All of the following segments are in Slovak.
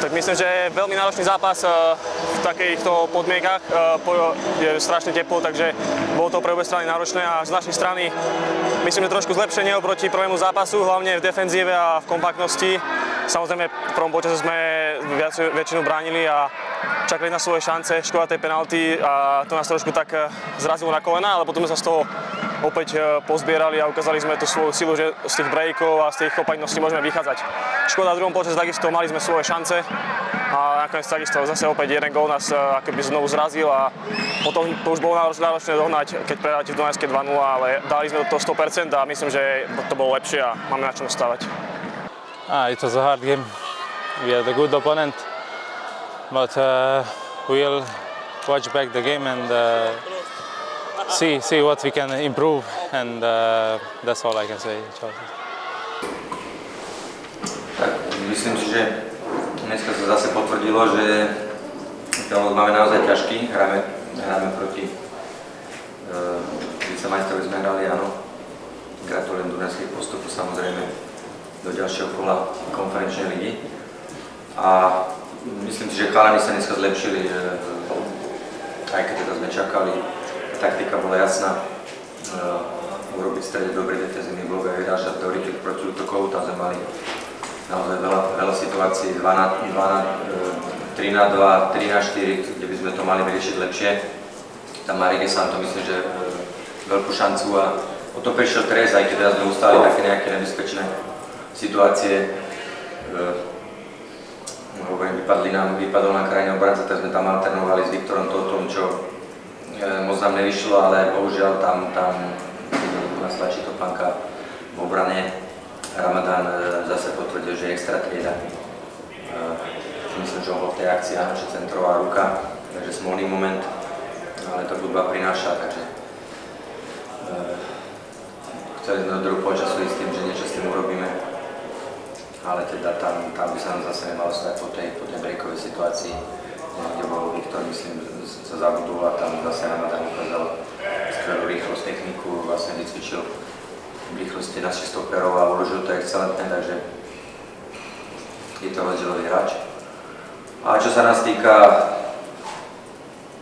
Tak myslím, že je veľmi náročný zápas v takýchto podmienkach. Je strašne teplo, takže bolo to pre obe strany náročné a z našej strany myslím, že trošku zlepšenie oproti prvému zápasu, hlavne v defenzíve a v kompaktnosti. Samozrejme, v prvom počase sme väčšinu bránili a čakali na svoje šance, škoda tej penalty a to nás trošku tak zrazilo na kolena, ale potom sme sa z toho opäť pozbierali a ukázali sme tú svoju silu, že z tých breakov a z tých kompaktností môžeme vychádzať. Škoda v druhom počase takisto mali sme svoje šance a nakoniec takisto zase opäť jeden gól nás akoby znovu zrazil a potom to už bolo náročné dohnať, keď prehráte v Dunajskej 2-0, ale dali sme do toho 100% a myslím, že to bolo lepšie a máme na čom stávať. It was a hard game. We had a good opponent, but we'll watch back the game and see what we can improve, and that's all I can say. Tak, myslím si, že dneska sa zase potvrdilo, že ten lot máme naozaj ťažký. Hráme proti vicemajstrovi sme hrali, áno. Gratulujem Dunajskej postupu samozrejme do ďalšieho kola konferenčnej ligy. A myslím si, že chalani sa dneska zlepšili, aj keď teda sme čakali, taktika bola jasná. Urobiť v strede dobrý defenzívny blok a vyrážať do rýchlych protiútokov, tam sme mali naozaj veľa situácií, 3 na 2, 3 na 4, kde by sme to mali vyriešiť lepšie. Tam Marike sám to myslím, že veľkú šancu a o to prišiel trest, aj keď teraz sme ustali také nejaké nebezpečné situácie. Vypadol na krajine obranca, tak sme tam alternovali s Viktorom Totom, čo moc nám nevyšlo, ale bohužiaľ tam nás tlačí Topánka v obrane. Ramadán zase potvrdil, že je extra trieda. Myslím, že on bol v tej akcii, áno, že centrová ruka, takže smolný moment, ale to hudba prináša, takže chceli sme do druhého počasu ísť s tým, že niečo s tým urobíme, ale teda tam by sa nám zase nemalo stať po tej breakovej situácii, kde bol Viktor, myslím, sa zabudol a tam zase Ramadán ukázal skvelú rýchlosť, techniku, vlastne vycvičil v rýchlosti našich stoperov a uložil to excelentne, takže je to rozdielový hráč. A čo sa nás týka,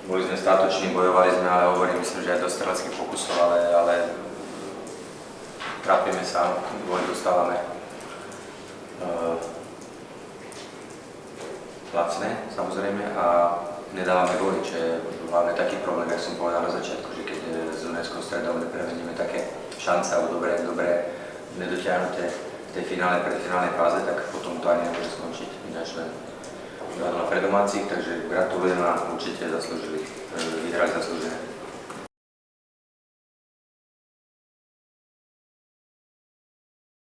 boli sme statoční, bojovali sme, ale hovorím, myslím, že aj do streleckých pokusov, ale trápime sa, góly dostávame lacné, samozrejme, a nedávame góly, čo je hlavne taký problém, jak som povedal na začiatku, že keď s Dunajskou stredou nepremeníme také šance alebo dobre nedotiahnuté v tej predfinálnej fáze, tak potom to ani nemôže skončiť. Ináč len pre domácich, takže gratulujem a určite vyhrali zaslúžené.